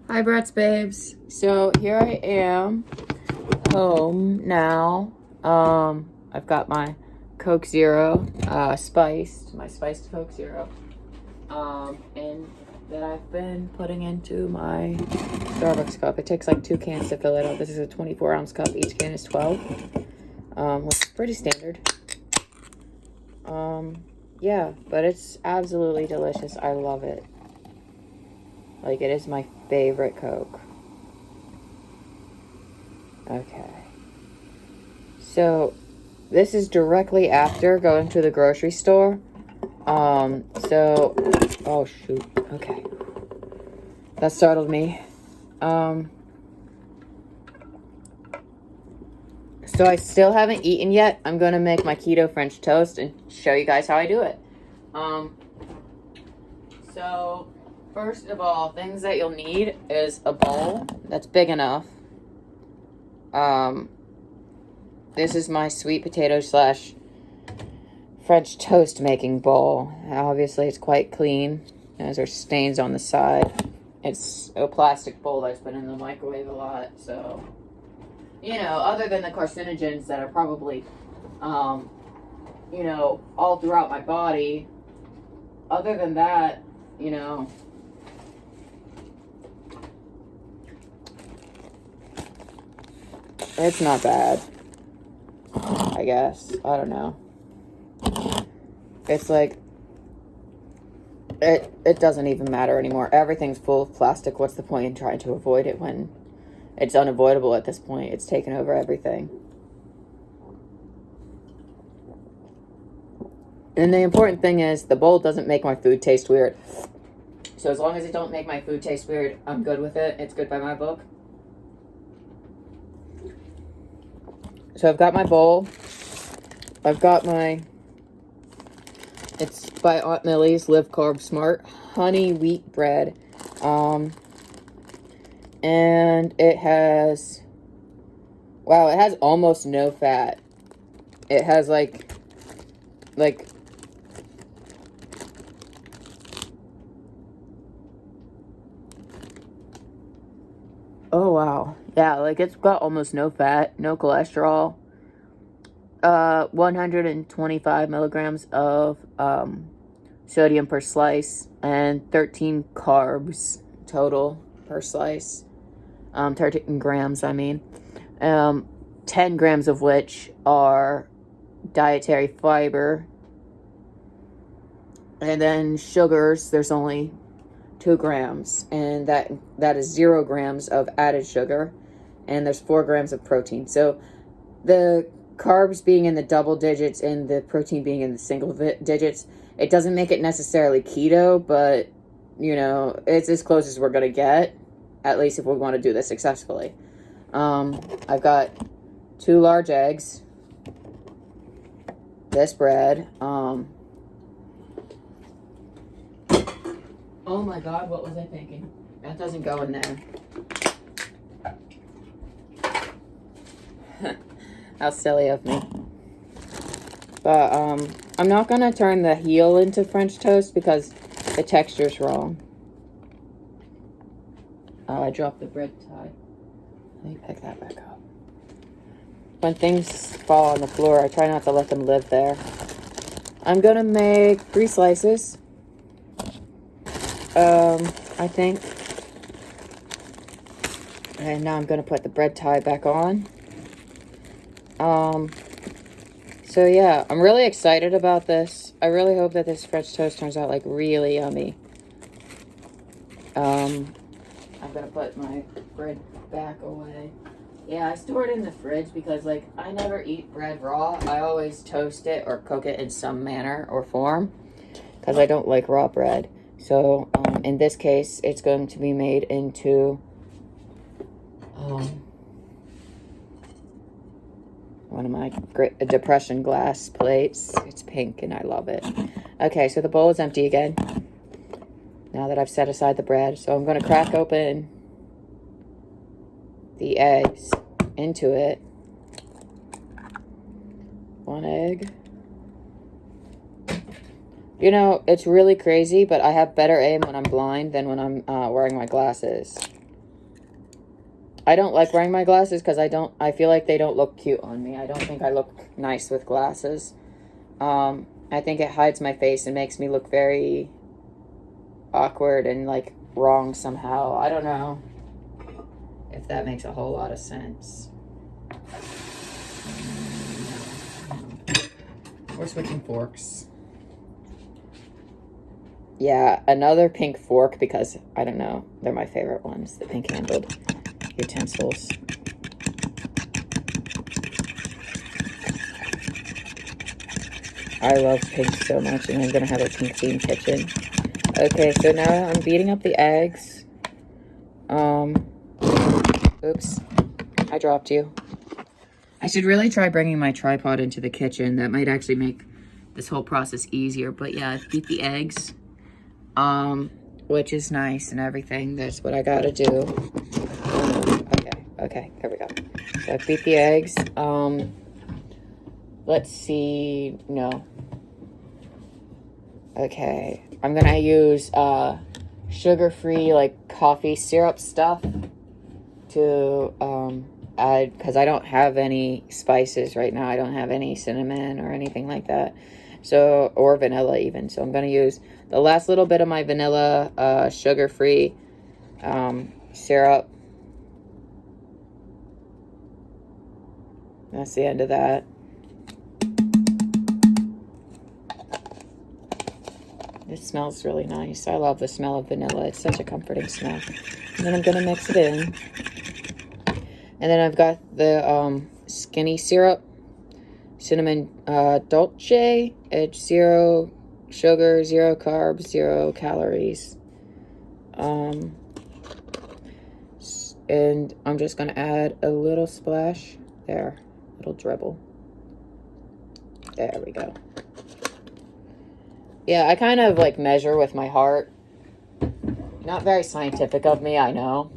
Hi, Brett's babes. So here I am, home now. I've got my Coke Zero, spiced, my spiced Coke Zero. And that I've been putting into my Starbucks cup. It takes like 2 cans to fill it up. This is a 24-ounce cup. Each can is 12, which is pretty standard. Yeah, but it's absolutely delicious. I love it. Like, it is my favorite Coke. Okay. So, this is directly after going to the grocery store. Oh shoot. Okay. That startled me. So I still haven't eaten yet. I'm gonna make my keto French toast and show you guys how I do it. So first of all, things that you'll need is a bowl that's big enough. This is my sweet potato slash French toast making bowl. Obviously, it's quite clean, as there's stains on the side. It's a plastic bowl that's been in the microwave a lot, so, you know, other than the carcinogens that are probably, you know, all throughout my body, other than that, you know, it's not bad, I guess. I don't know. It's like, it doesn't even matter anymore. Everything's full of plastic. What's the point in trying to avoid it when it's unavoidable at this point? It's taken over everything. And the important thing is the bowl doesn't make my food taste weird. So as long as it don't make my food taste weird, I'm good with it. It's good by my book. So I've got my bowl. I've got my, it's by Aunt Millie's Live Carb Smart honey wheat bread. And it has, wow, it has almost no fat. It has like, oh wow. Yeah, like it's got almost no fat, no cholesterol. 125 milligrams of sodium per slice, and 13 carbs total per slice. 13 grams, I mean. 10 grams of which are dietary fiber. And then sugars, there's only 2 grams, and that is 0 grams of added sugar, and there's 4 grams of protein. So the carbs being in the double digits and the protein being in the single digits, it doesn't make it necessarily keto, but, you know, it's as close as we're going to get, at least if we want to do this successfully. I've got 2 large eggs, this bread, oh my god, what was I thinking? That doesn't go in there. How silly of me. But, I'm not gonna turn the heel into French toast because the texture's wrong. Oh, I dropped the bread tie. Let me pick that back up. When things fall on the floor, I try not to let them live there. I'm gonna make 3 slices. I think. And now I'm gonna put the bread tie back on. So yeah, I'm really excited about this. I really hope that this French toast turns out like really yummy. I'm gonna put my bread back away. Yeah, I store it in the fridge because like I never eat bread raw. I always toast it or cook it in some manner or form because I don't like raw bread. So in this case, it's going to be made into one of my great depression glass plates. It's pink and I love it. Okay, so the bowl is empty again now that I've set aside the bread. So I'm going to crack open the eggs into it. 1 egg. You know, it's really crazy, but I have better aim when I'm blind than when I'm wearing my glasses. I don't like wearing my glasses because I feel like they don't look cute on me. I don't think I look nice with glasses. I think it hides my face and makes me look very awkward and like wrong somehow. I don't know if that makes a whole lot of sense. We're switching forks. Yeah, another pink fork because, I don't know, they're my favorite ones, the pink-handled utensils. I love pink so much, and I'm going to have a pink-themed kitchen. Okay, so now I'm beating up the eggs. Oops, I dropped you. I should really try bringing my tripod into the kitchen. That might actually make this whole process easier. But yeah, I've beat the eggs, which is nice and everything. That's what I gotta do. Okay, there we go. So I beat the eggs. Let's see, no. Okay, I'm gonna use sugar-free like coffee syrup stuff to add, because I don't have any spices right now. I don't have any cinnamon or anything like that, so, or vanilla even. So I'm going to use the last little bit of my vanilla sugar-free syrup. That's the end of that. It smells really nice. I love the smell of vanilla. It's such a comforting smell. And then I'm going to mix it in. And then I've got the skinny syrup, cinnamon dolce. It's 0 sugar, 0 carbs, 0 calories. And I'm just going to add a little splash there, little dribble. There we go. Yeah, I kind of like measure with my heart. Not very scientific of me, I know.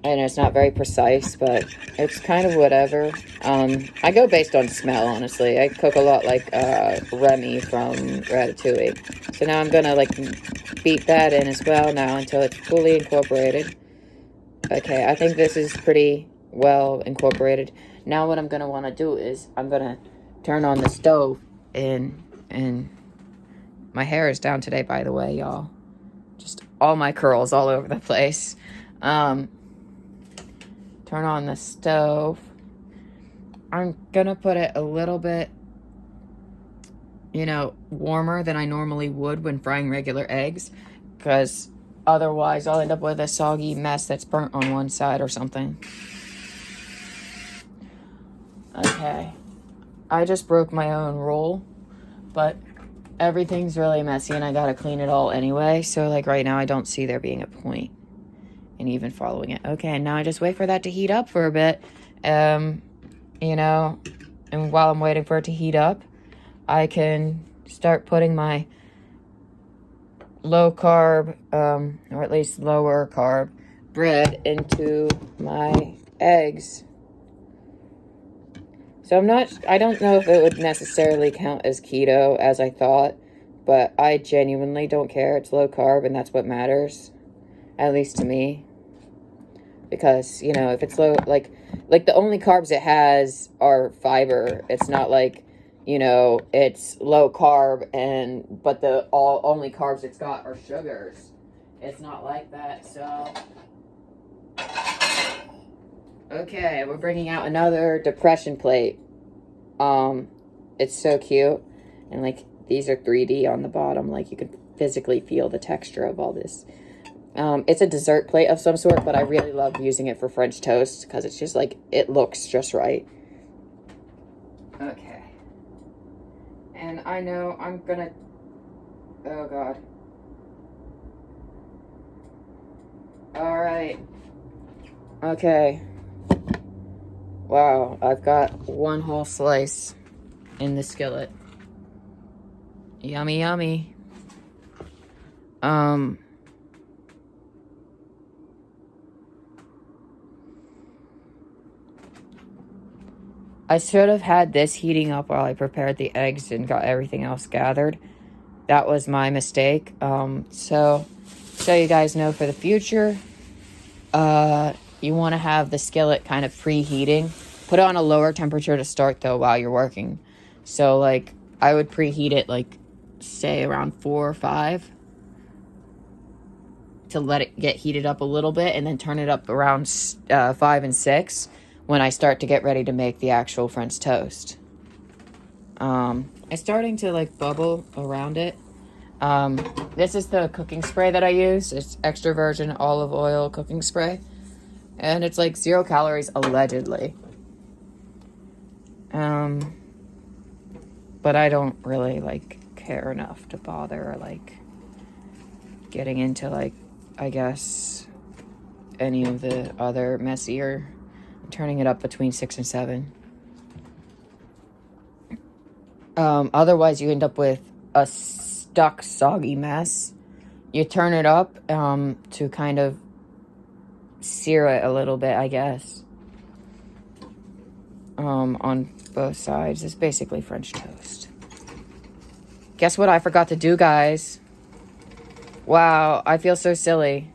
And it's not very precise, but it's kind of whatever. I go based on smell, honestly. I cook a lot like Remy from Ratatouille. So now I'm going to like beat that in as well now until it's fully incorporated. Okay, I think this is pretty well incorporated. Now what I'm going to want to do is I'm going to turn on the stove and my hair is down today, by the way, y'all. Just all my curls all over the place. Turn on the stove. I'm gonna put it a little bit, warmer than I normally would when frying regular eggs, because otherwise I'll end up with a soggy mess that's burnt on one side or something. Okay. I just broke my own rule, but everything's really messy and I gotta clean it all anyway, so like right now I don't see there being a point and even following it. Okay, now I just wait for that to heat up for a bit, and while I'm waiting for it to heat up, I can start putting my low carb, or at least lower carb bread into my eggs. So I don't know if it would necessarily count as keto as I thought, but I genuinely don't care. It's low carb and that's what matters. At least to me, because if it's low, like the only carbs it has are fiber. It's not like it's low carb but the only carbs it's got are sugars. It's not like that. So okay, we're bringing out another depression plate. It's so cute, and like these are 3D on the bottom. Like you can physically feel the texture of all this. It's a dessert plate of some sort, but I really love using it for French toast because it's just like, it looks just right. Okay. And I know I'm gonna, oh God. All right. Okay. Wow, I've got one whole slice in the skillet. Yummy, yummy. I should have had this heating up while I prepared the eggs and got everything else gathered. That was my mistake. So you guys know for the future, you want to have the skillet kind of preheating. Put it on a lower temperature to start, though, while you're working. So, like, I would preheat it, like, say, around 4 or 5 to let it get heated up a little bit, and then turn it up around 5 and 6 when I start to get ready to make the actual French toast. It's starting to, like, bubble around it. This is the cooking spray that I use. It's extra virgin olive oil cooking spray. And it's like 0 calories, allegedly. But I don't really, like, care enough to bother, like, getting into, like, I guess, any of the other messier. Turning it up between 6 and 7. Otherwise, you end up with a stuck, soggy mess. You turn it up to kind of sear it a little bit, I guess. On both sides. It's basically French toast. Guess what I forgot to do, guys? Wow, I feel so silly.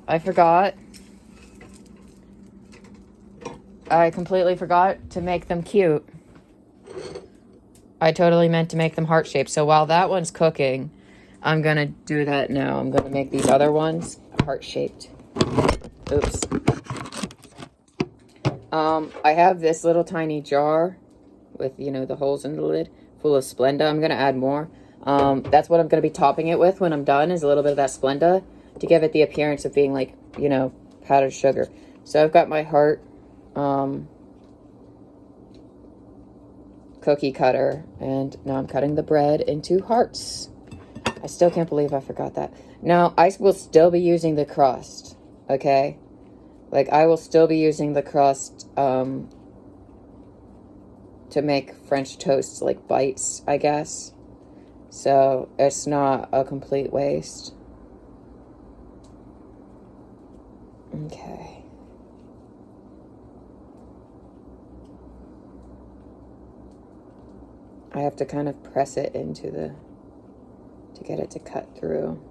I forgot. I completely forgot to make them cute. I totally meant to make them heart-shaped. So while that one's cooking, I'm going to do that now. I'm going to make these other ones heart-shaped. Oops. I have this little tiny jar with, you know, the holes in the lid full of Splenda. I'm going to add more. That's what I'm going to be topping it with when I'm done, is a little bit of that Splenda to give it the appearance of being like, you know, powdered sugar. So I've got my heart cookie cutter, and now I'm cutting the bread into hearts. I still can't believe I forgot that. Now, I will still be using the crust, okay? Like, I will still be using the crust to make French toast, like, bites, I guess. So, it's not a complete waste. Okay. I have to kind of press it into the, to get it to cut through.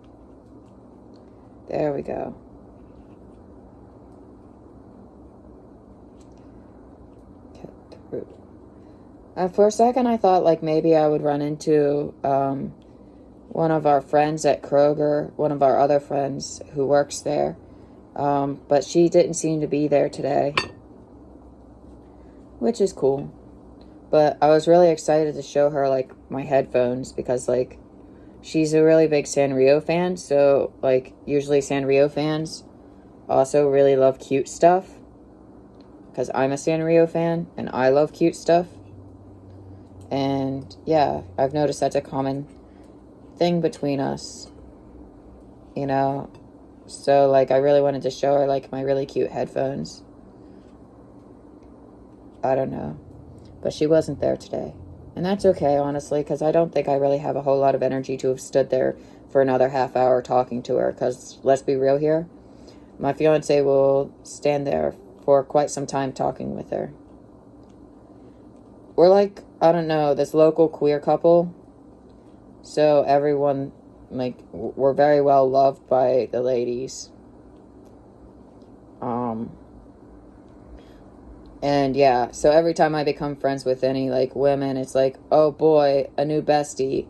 There we go. Cut through. For a second, I thought like maybe I would run into one of our friends at Kroger, one of our other friends who works there. But she didn't seem to be there today, which is cool. But I was really excited to show her, like, my headphones because, like, she's a really big Sanrio fan. So, like, usually Sanrio fans also really love cute stuff because I'm a Sanrio fan and I love cute stuff. And, yeah, I've noticed that's a common thing between us, you know. So, like, I really wanted to show her, like, my really cute headphones. I don't know. But she wasn't there today. And that's okay, honestly, because I don't think I really have a whole lot of energy to have stood there for another half hour talking to her. Because, let's be real here, my fiancé will stand there for quite some time talking with her. We're like, I don't know, this local queer couple. So everyone, like, we're very well loved by the ladies. And yeah, so every time I become friends with any, like, women, it's like, oh boy, a new bestie.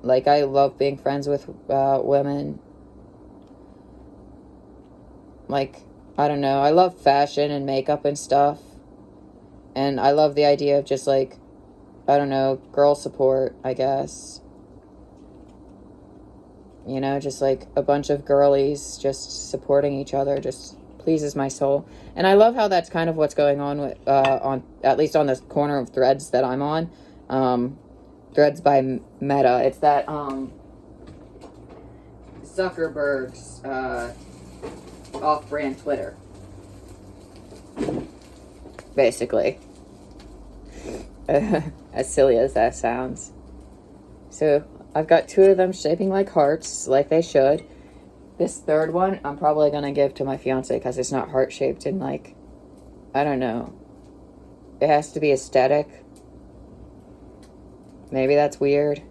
Like, I love being friends with women. Like, I don't know, I love fashion and makeup and stuff. And I love the idea of just, like, I don't know, girl support, I guess. You know, just, like, a bunch of girlies just supporting each other just pleases my soul. And I love how that's kind of what's going on with on at least on this corner of Threads that I'm on. Threads by Meta. It's that Zuckerberg's off-brand Twitter, basically. As silly as that sounds. So I've got 2 of them shaping like hearts, like they should. This third one, I'm probably going to give to my fiance because it's not heart-shaped and, like, I don't know. It has to be aesthetic. Maybe that's weird.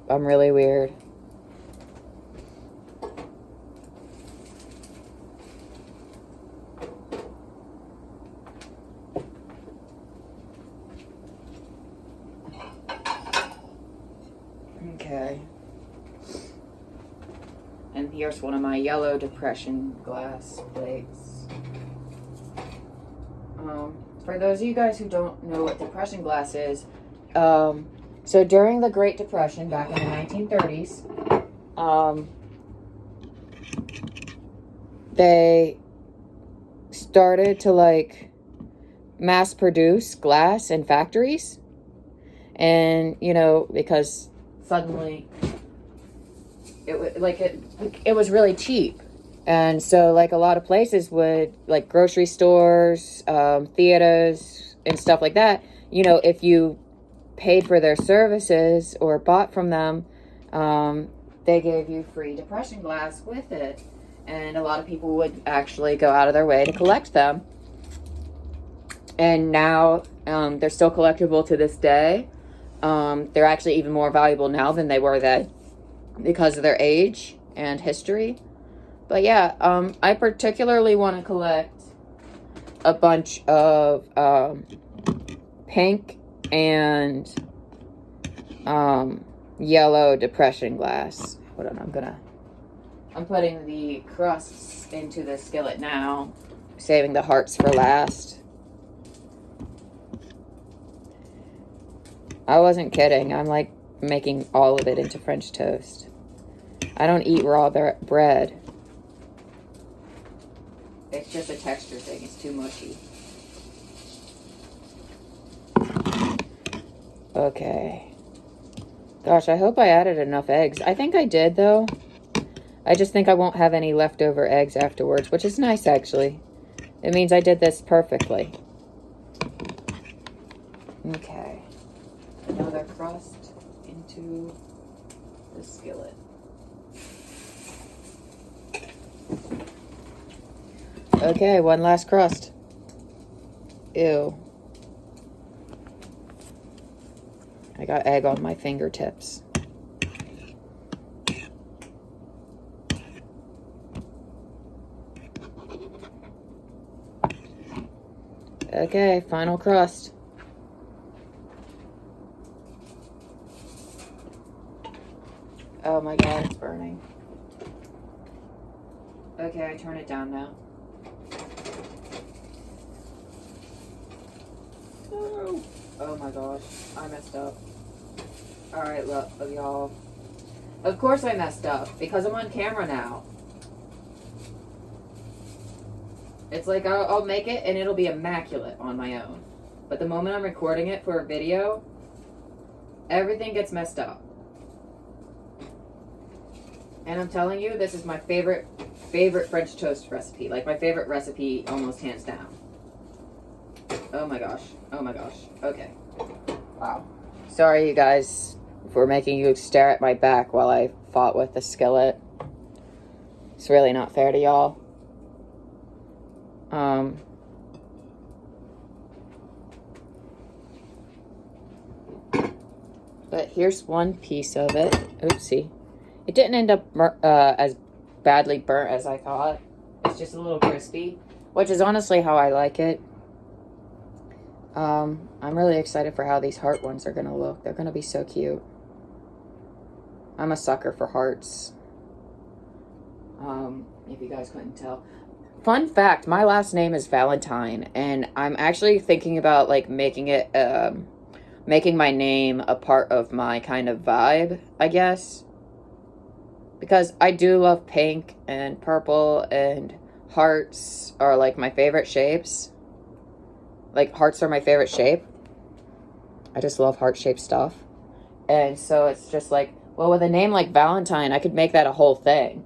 I'm really weird. And here's one of my yellow depression glass plates. For those of you guys who don't know what depression glass is, so during the Great Depression back in the 1930s, they started to like mass produce glass in factories. And, you know, because suddenly it was really cheap. And so, like, a lot of places would, like, grocery stores, theaters, and stuff like that, you know, if you paid for their services or bought from them, they gave you free depression glass with it. And a lot of people would actually go out of their way to collect them. And now, they're still collectible to this day. They're actually even more valuable now than they were then because of their age and history. But yeah, I particularly want to collect a bunch of pink and yellow depression glass. Hold on, I'm putting the crusts into the skillet now, saving the hearts for last. I wasn't kidding. I'm like making all of it into French toast. I don't eat raw bread. It's just a texture thing. It's too mushy. Okay. Gosh, I hope I added enough eggs. I think I did, though. I just think I won't have any leftover eggs afterwards, which is nice, actually. It means I did this perfectly. Okay. Another crust into the skillet. Okay, one last crust. Ew. I got egg on my fingertips. Okay, final crust. Oh my god, it's burning. Okay, I turn it down now. No. Oh my gosh, I messed up. Alright, look, y'all. Of course I messed up, because I'm on camera now. It's like I'll make it and it'll be immaculate on my own. But the moment I'm recording it for a video, everything gets messed up. And I'm telling you, this is my favorite French toast recipe. Like my favorite recipe almost hands down. Oh my gosh. Oh my gosh. Okay. Wow. Sorry you guys for making you stare at my back while I fought with the skillet. It's really not fair to y'all. But here's one piece of it. Oopsie. It didn't end up as badly burnt as I thought. It's just a little crispy, which is honestly how I like it. I'm really excited for how these heart ones are going to look. They're going to be so cute. I'm a sucker for hearts. If you guys couldn't tell. Fun fact, my last name is Valentine, and I'm actually thinking about like making my name a part of my kind of vibe, I guess. Because I do love pink and purple, and hearts are like my favorite shapes. Like hearts are my favorite shape. I just love heart-shaped stuff. And so it's just like, well, with a name like Valentine, I could make that a whole thing.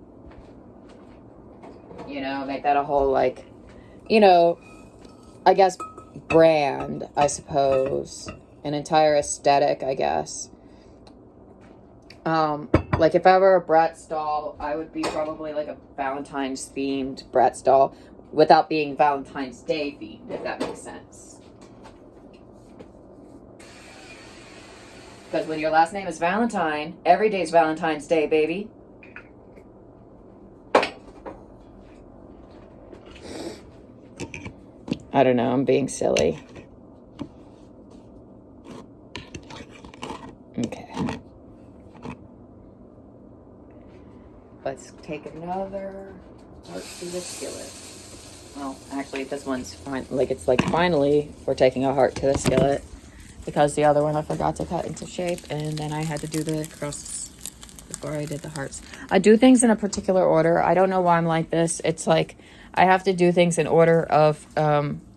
You know, make that a whole, like, you know, I guess, brand, I suppose. An entire aesthetic, I guess. Like, if I were a Bratz doll, I would be probably, like, a Valentine's-themed Bratz doll without being Valentine's Day themed, if that makes sense. Because when your last name is Valentine, every day's Valentine's Day, baby. I don't know, I'm being silly. Okay. Let's take another heart to the skillet. Well, actually, this one's fine. Like, it's like finally we're taking a heart to the skillet because the other one I forgot to cut into shape, and then I had to do the crusts before I did the hearts. I do things in a particular order. I don't know why I'm like this. It's like I have to do things in order of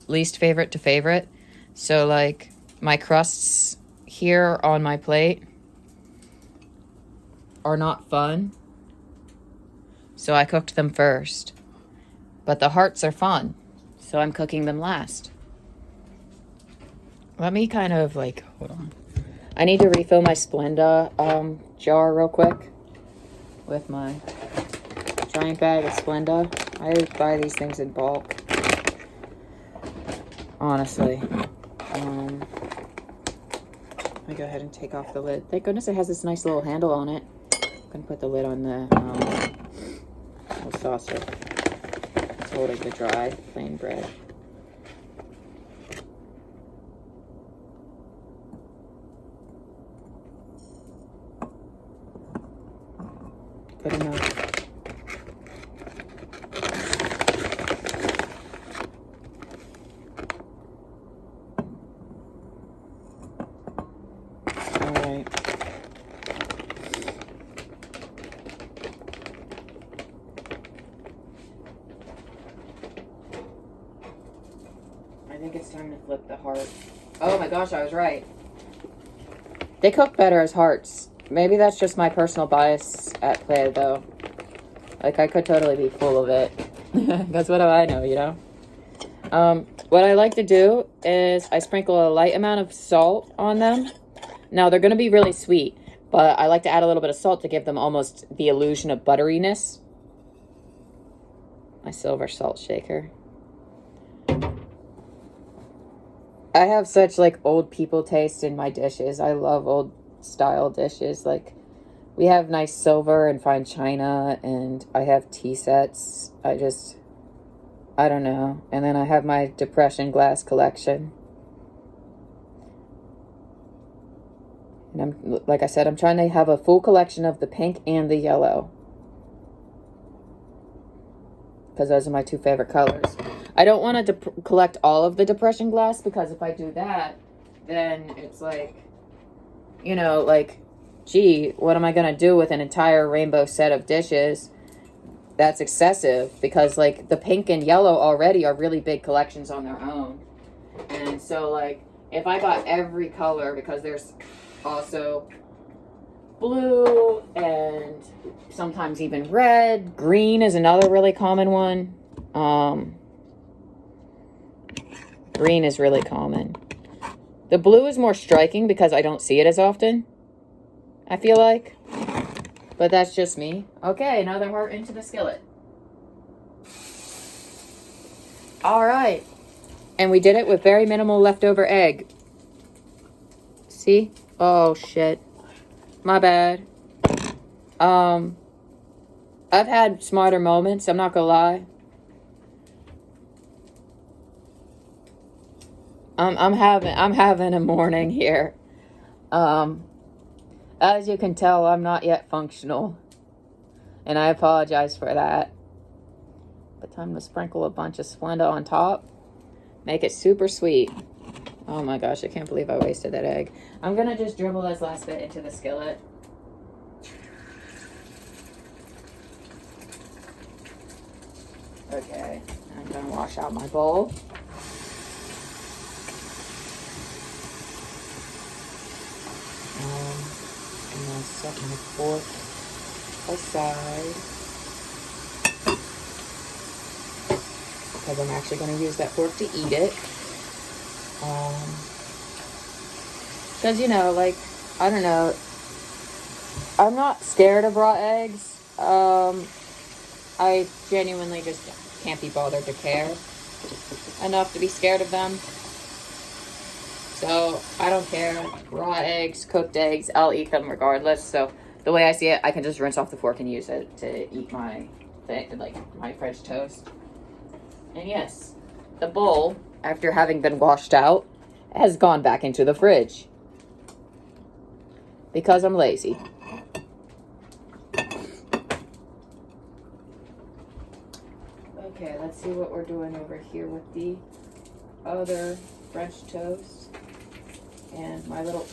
least favorite to favorite. So, like, my crusts here on my plate are not fun. So I cooked them first. But the hearts are fun. So I'm cooking them last. Let me kind of like, hold on. I need to refill my Splenda jar real quick with my giant bag of Splenda. I buy these things in bulk. Honestly. Let me go ahead and take off the lid. Thank goodness it has this nice little handle on it. I'm going to put the lid on the little saucer. It's holding the dry, plain bread. Good enough. All right. I think it's time to flip the heart. Oh my gosh, I was right. They cook better as hearts. Maybe that's just my personal bias at play, though. Like, I could totally be full of it. That's what do I know, you know? What I like to do is I sprinkle a light amount of salt on them. Now, they're going to be really sweet, but I like to add a little bit of salt to give them almost the illusion of butteriness. My silver salt shaker. I have such, like, old people taste in my dishes. I love old style dishes. Like, we have nice silver and fine china, and I have tea sets. I don't know. And then I have my depression glass collection. And like I said, I'm trying to have a full collection of the pink and the yellow, because those are my two favorite colors. I don't want to collect all of the depression glass, because if I do that, then it's like, you know, like, gee, what am I going to do with an entire rainbow set of dishes? That's excessive, because, like, the pink and yellow already are really big collections on their own. And so, like, if I got every color, because there's also blue and sometimes even red. Green is another really common one. Green is really common. The blue is more striking because I don't see it as often, I feel like. But that's just me. Okay, another heart into the skillet. All right. And we did it with very minimal leftover egg. See? Oh, shit. My bad. I've had smarter moments, I'm not gonna lie. I'm having a morning here. As you can tell, I'm not yet functional, and I apologize for that. But time to sprinkle a bunch of Splenda on top. Make it super sweet. Oh my gosh, I can't believe I wasted that egg. I'm gonna just dribble this last bit into the skillet. Okay, I'm gonna wash out my bowl. I'm gonna set my fork aside, because I'm actually gonna use that fork to eat it. Because, you know, like, I don't know, I'm not scared of raw eggs. I genuinely just can't be bothered to care enough to be scared of them. So I don't care. Raw eggs, cooked eggs, I'll eat them regardless. So the way I see it, I can just rinse off the fork and use it to eat my French toast. And yes, the bowl, after having been washed out, has gone back into the fridge, because I'm lazy. Okay, let's see what we're doing over here with the other French toast and my little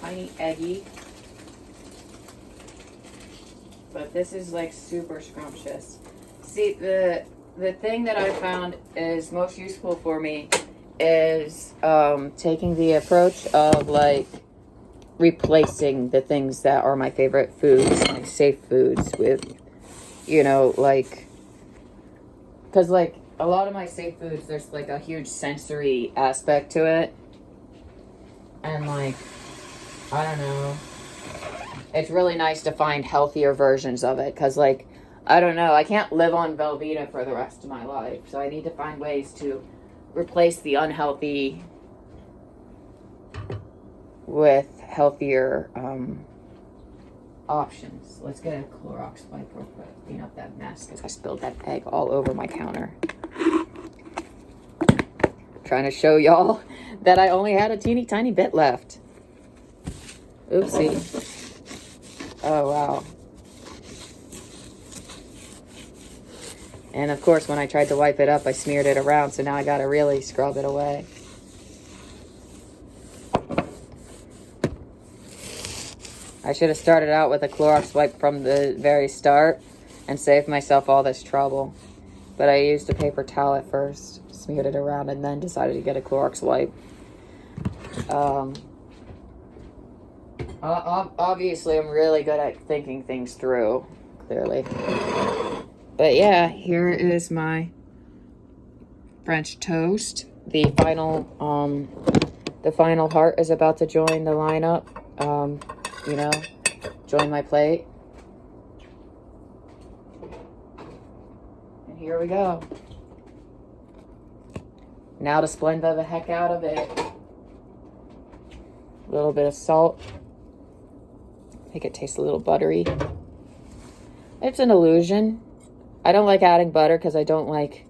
tiny eggy. But this is like super scrumptious. See, the thing that I found is most useful for me is taking the approach of like replacing the things that are my favorite foods, my safe foods, with, you know, like, because like a lot of my safe foods, there's like a huge sensory aspect to it, and like, I don't know, it's really nice to find healthier versions of it, because like, I don't know, I can't live on Velveeta for the rest of my life, so I need to find ways to replace the unhealthy with healthier options. Let's get a Clorox wipe real quick, clean up that mess, because I spilled that egg all over my counter. Trying to show y'all that I only had a teeny tiny bit left. Oopsie. Oh, wow. And of course, when I tried to wipe it up, I smeared it around, so now I gotta really scrub it away. I should have started out with a Clorox wipe from the very start and saved myself all this trouble. But I used a paper towel at first, smeared it around, and then decided to get a Clorox wipe. Obviously, I'm really good at thinking things through, clearly. But yeah, here is my French toast. The final heart is about to join the lineup. You know, join my plate. And here we go. Now to Splenda the heck out of it. A little bit of salt. Make it taste a little buttery. It's an illusion. I don't like adding butter because I don't like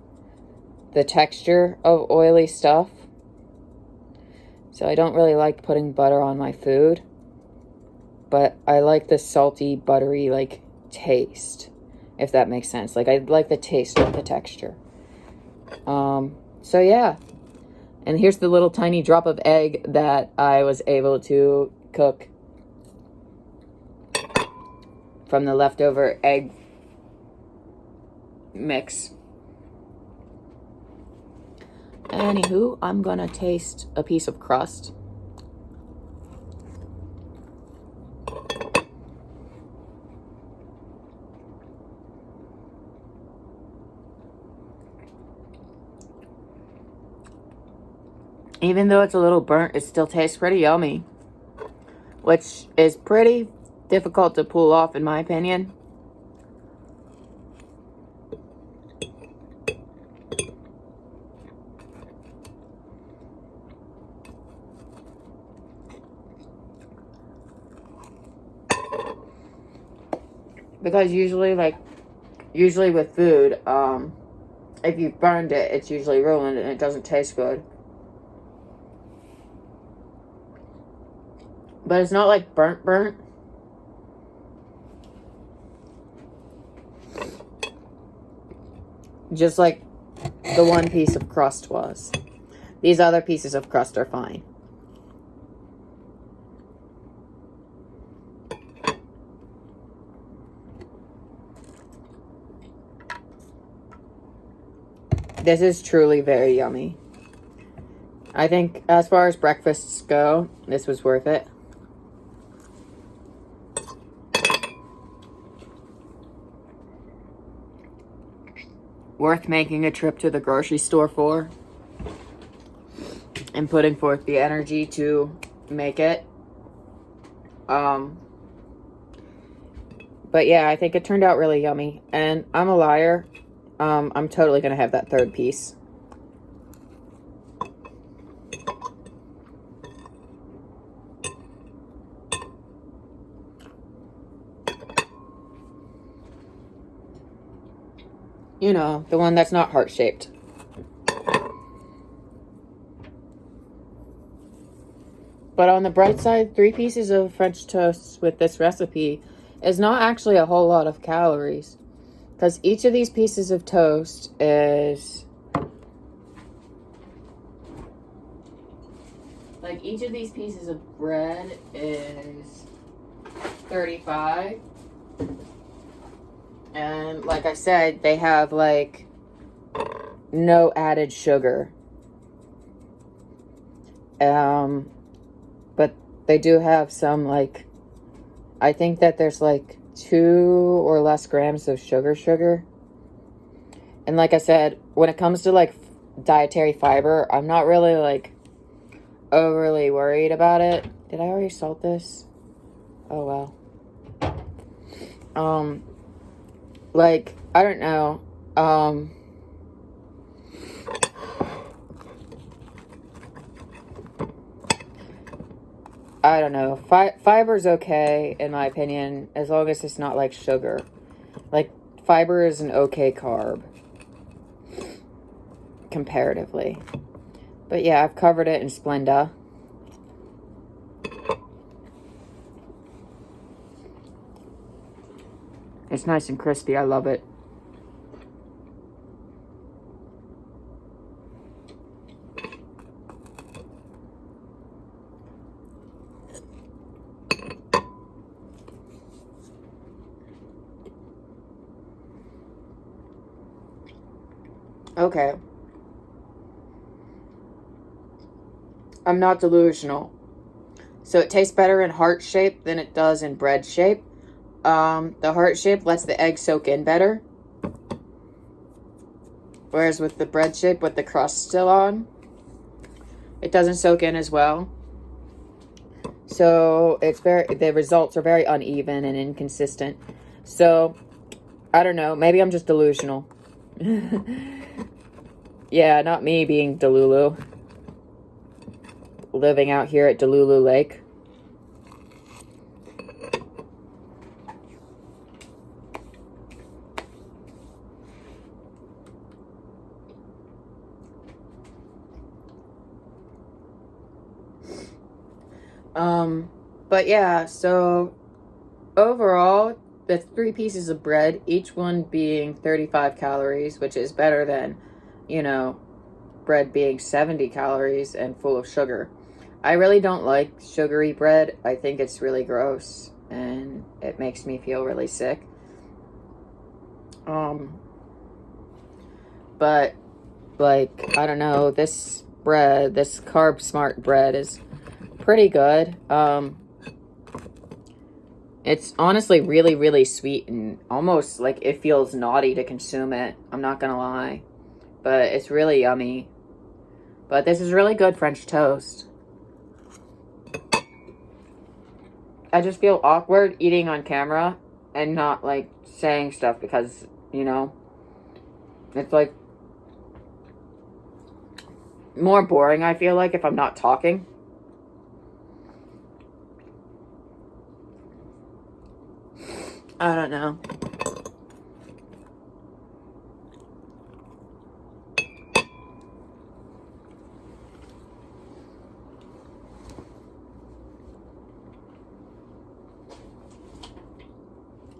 the texture of oily stuff. So I don't really like putting butter on my food. But I like the salty, buttery, like, taste. If that makes sense. Like, I like the taste, not the texture. So yeah. And here's the little tiny drop of egg that I was able to cook from the leftover egg mix. Anywho, I'm gonna taste a piece of crust. Even though it's a little burnt, it still tastes pretty yummy. Which is pretty difficult to pull off, in my opinion. Because usually with food, if you've burned it, it's usually ruined and it doesn't taste good. But it's not like burnt. Just like the one piece of crust was. These other pieces of crust are fine. This is truly very yummy. I think as far as breakfasts go, this was worth it. Worth making a trip to the grocery store for. And putting forth the energy to make it. But yeah, I think it turned out really yummy. And I'm a liar. I'm totally going to have that third piece. You know, the one that's not heart-shaped. But on the bright side, 3 pieces of French toast with this recipe is not actually a whole lot of calories. because each of these pieces of toast is, like, each of these pieces of bread is 35. And like I said, they have, like, no added sugar. But they do have some, like, I think that there's, like, 2 or less grams of sugar. And like I said, when it comes to, like, dietary fiber, I'm not really, like, overly worried about it. Did I already salt this? Oh, well. Like, I don't know. I don't know. Fiber's okay, in my opinion, as long as it's not like sugar. Like, fiber is an okay carb, comparatively. But yeah, I've covered it in Splenda. It's nice and crispy. I love it. Okay. I'm not delusional. So it tastes better in heart shape than it does in bread shape. The heart shape lets the egg soak in better. Whereas with the bread shape, with the crust still on, it doesn't soak in as well. So the results are very uneven and inconsistent. So, I don't know. Maybe I'm just delusional. Yeah, not me being Delulu. Living out here at Delulu Lake. But yeah, so overall, that's 3 pieces of bread, each one being 35 calories, which is better than, you know, bread being 70 calories and full of sugar. I really don't like sugary bread. I think it's really gross and it makes me feel really sick. But, like, I don't know, this bread, this Carb Smart bread is pretty good. It's honestly really, really sweet and almost like it feels naughty to consume it. I'm not gonna lie. But it's really yummy. But this is really good French toast. I just feel awkward eating on camera and not, like, saying stuff because, you know, it's, like, more boring, I feel like, if I'm not talking. I don't know.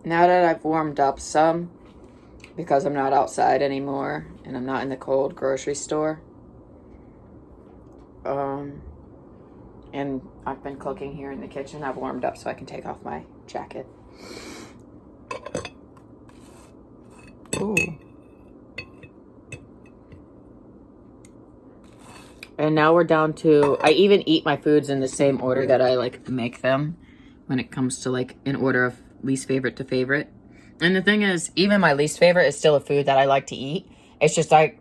Now that I've warmed up some, because I'm not outside anymore, and I'm not in the cold grocery store, and I've been cooking here in the kitchen, I've warmed up so I can take off my jacket. Ooh. And now we're down to, I even eat my foods in the same order that I, like, make them when it comes to, like, in order of least favorite to favorite. And the thing is, even my least favorite is still a food that I like to eat. It's just I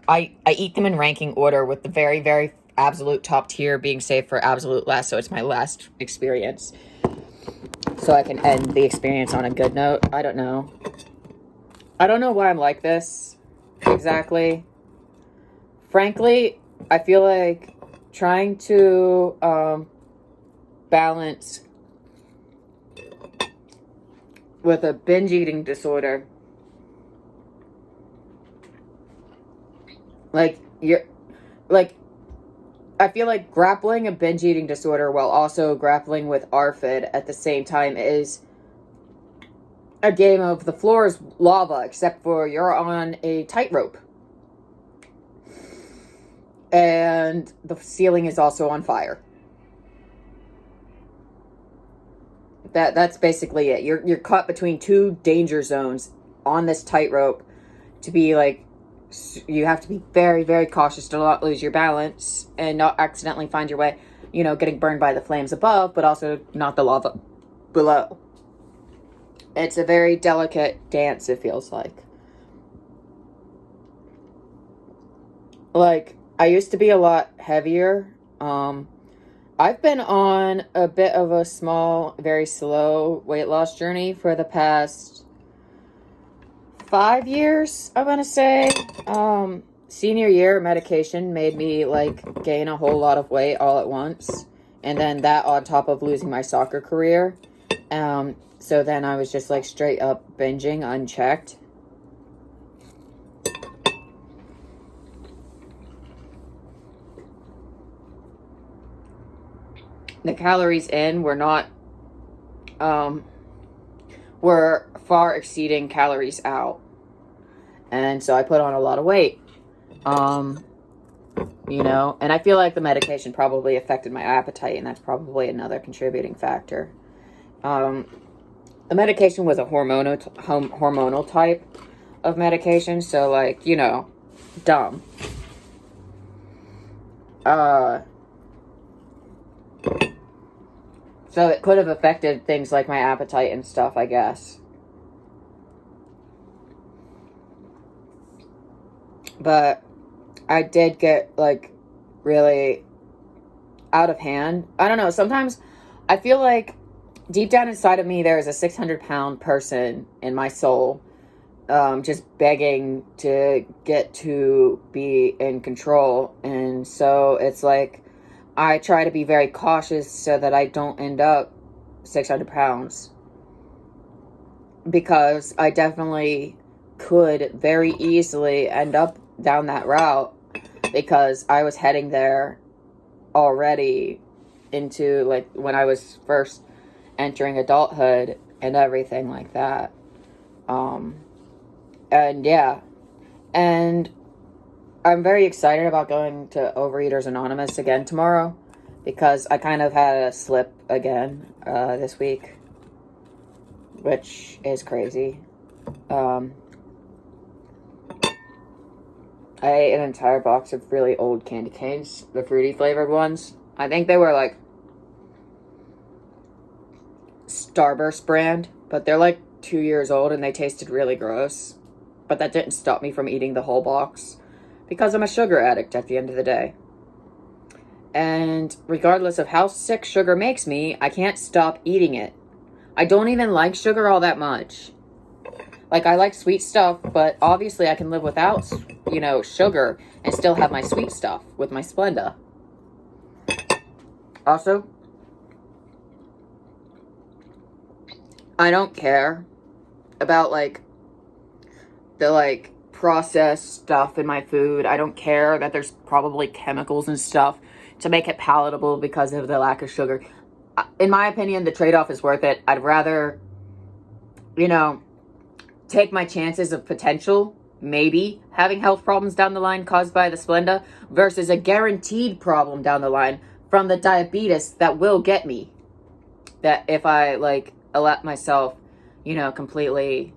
eat them in ranking order, with the very, very absolute top tier being saved for absolute last, so it's my last experience. So I can end the experience on a good note. I don't know. I don't know why I'm like this exactly. Frankly, I feel like trying to balance with a binge eating disorder. Like, I feel like grappling a binge eating disorder while also grappling with ARFID at the same time is a game of the floor is lava, except for you're on a tightrope. And the ceiling is also on fire. That's basically it. You're caught between two danger zones on this tightrope. To be like, you have to be very, very cautious to not lose your balance and not accidentally find your way, getting burned by the flames above, but also not the lava below. It's a very delicate dance, it feels like. Like, I used to be a lot heavier. I've been on a bit of a small, very slow weight loss journey for the past 5 years, I'm gonna say. Senior year, medication made me like gain a whole lot of weight all at once. And then that on top of losing my soccer career. So then I was just like straight up binging unchecked. The calories in were far exceeding calories out. And so I put on a lot of weight. And I feel like the medication probably affected my appetite, and that's probably another contributing factor. The medication was a hormonal type of medication, so like, dumb. So it could have affected things like my appetite and stuff, I guess. But I did get, like, really out of hand. I don't know. Sometimes I feel like deep down inside of me, there is a 600-pound person in my soul just begging to get to be in control. And so it's like I try to be very cautious so that I don't end up 600 pounds. Because I definitely could very easily end up down that route, because I was heading there already into, like, when I was first entering adulthood and everything like that. And yeah. And I'm very excited about going to Overeaters Anonymous again tomorrow, because I kind of had a slip again this week, which is crazy. I ate an entire box of really old candy canes, the fruity flavored ones. I think they were like Starburst brand, but they're like 2 years old and they tasted really gross. But that didn't stop me from eating the whole box, because I'm a sugar addict at the end of the day. And regardless of how sick sugar makes me, I can't stop eating it. I don't even like sugar all that much. Like, I like sweet stuff, but obviously I can live without, sugar and still have my sweet stuff with my Splenda. Also, I don't care about, the, processed stuff in my food. I don't care that there's probably chemicals and stuff to make it palatable because of the lack of sugar. In my opinion, the trade-off is worth it. I'd rather, take my chances of potential, maybe, having health problems down the line caused by the Splenda, versus a guaranteed problem down the line from the diabetes that will get me. That if I, let myself, completely,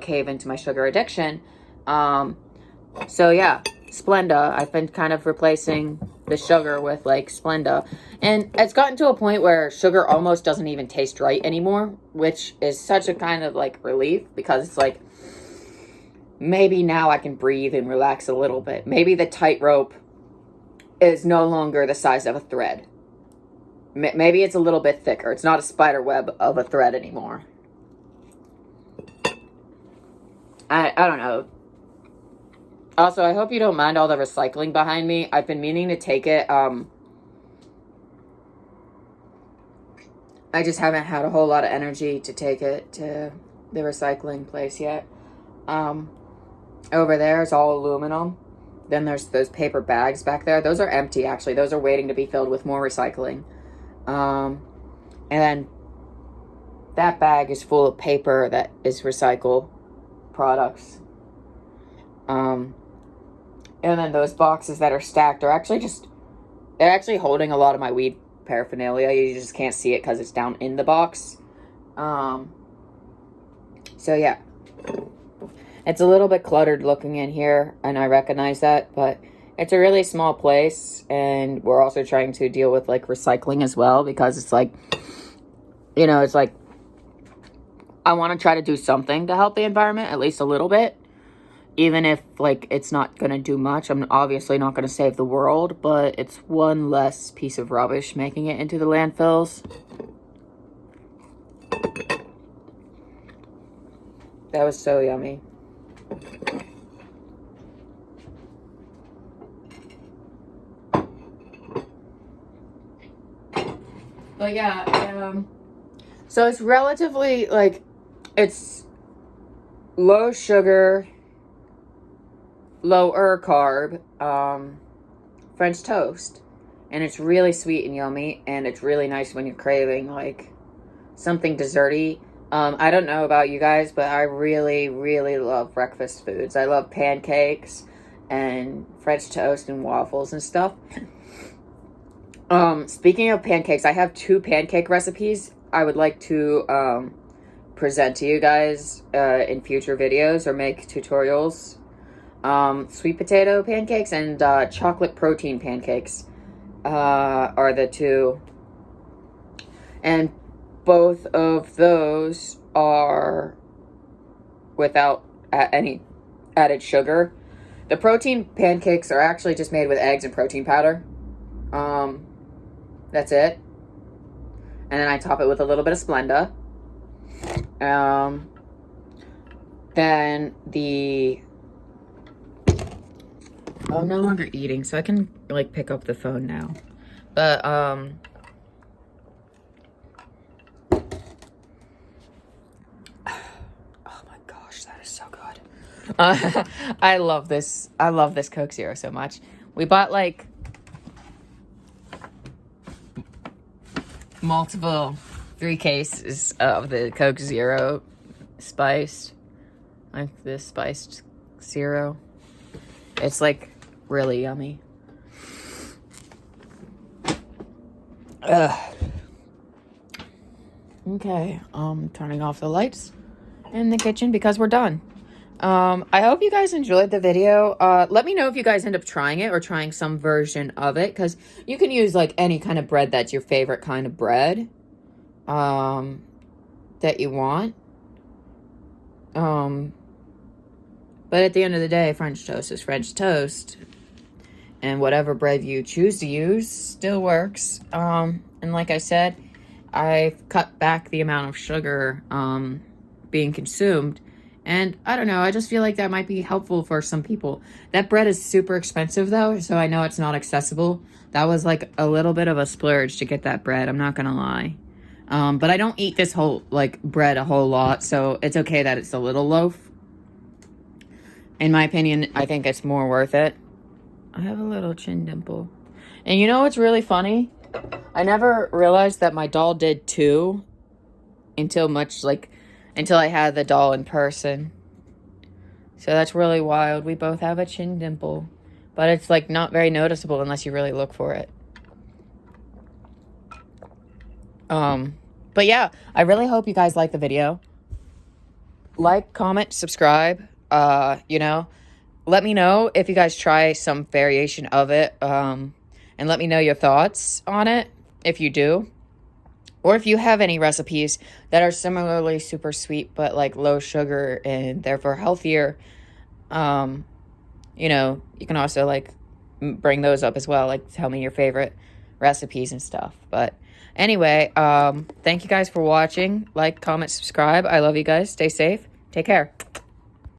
cave into my sugar addiction. So yeah, Splenda. I've been kind of replacing the sugar with, Splenda. And it's gotten to a point where sugar almost doesn't even taste right anymore, which is such a kind of, relief, because it's like, maybe now I can breathe and relax a little bit. Maybe the tightrope is no longer the size of a thread. Maybe it's a little bit thicker. It's not a spider web of a thread anymore. I don't know. Also, I hope you don't mind all the recycling behind me. I've been meaning to take it. I just haven't had a whole lot of energy to take it to the recycling place yet. Over there is all aluminum. Then there's those paper bags back there. Those are empty, actually. Those are waiting to be filled with more recycling. And then that bag is full of paper that is recycle products. And then those boxes that are stacked are actually they're actually holding a lot of my weed paraphernalia. You just can't see it because it's down in the box. So yeah. It's a little bit cluttered looking in here, and I recognize that, but it's a really small place, and we're also trying to deal with, like, recycling as well, because it's like, you know, it's like, I want to try to do something to help the environment, at least a little bit, even if, like, it's not going to do much. I'm obviously not going to save the world, but it's one less piece of rubbish making it into the landfills. That was so yummy. But yeah, so it's relatively, like, it's low sugar, lower carb, French toast. And it's really sweet and yummy, and it's really nice when you're craving, like, something desserty. I don't know about you guys, but I really, really love breakfast foods. I love pancakes and French toast and waffles and stuff. Speaking of pancakes, I have 2 pancake recipes I would like to present to you guys in future videos or make tutorials. Sweet potato pancakes and chocolate protein pancakes are the 2. And both of those are without any added sugar. The protein pancakes are actually just made with eggs and protein powder. That's it. And then I top it with a little bit of Splenda. Then I'm no longer eating, so I can, like, pick up the phone now. But, oh my gosh, that is so good. I love this. I love this Coke Zero so much. We bought, like, multiple 3 cases of the Coke Zero spiced. Like this spiced zero. It's, like, really yummy. Ugh. Okay, turning off the lights in the kitchen because we're done. I hope you guys enjoyed the video. Let me know if you guys end up trying it or trying some version of it, because you can use, like, any kind of bread that's your favorite kind of bread, that you want. But at the end of the day, French toast is French toast, and whatever bread you choose to use still works. And like I said, I've cut back the amount of sugar, being consumed. And I don't know, I just feel like that might be helpful for some people. That bread is super expensive though, so I know it's not accessible. That was like a little bit of a splurge to get that bread, I'm not gonna lie. But I don't eat this whole, like, bread a whole lot, so it's okay that it's a little loaf. In my opinion, I think it's more worth it. I have a little chin dimple. And you know what's really funny? I never realized that my doll did too until I had the doll in person. So that's really wild. We both have a chin dimple. But it's, like, not very noticeable unless you really look for it. But yeah, I really hope you guys like the video. Like, comment, subscribe. You know, let me know if you guys try some variation of it. And let me know your thoughts on it if you do. Or if you have any recipes that are similarly super sweet, but, like, low sugar and therefore healthier, you know, you can also, like, bring those up as well. Like, tell me your favorite recipes and stuff. But anyway, thank you guys for watching. Like, comment, subscribe. I love you guys. Stay safe. Take care.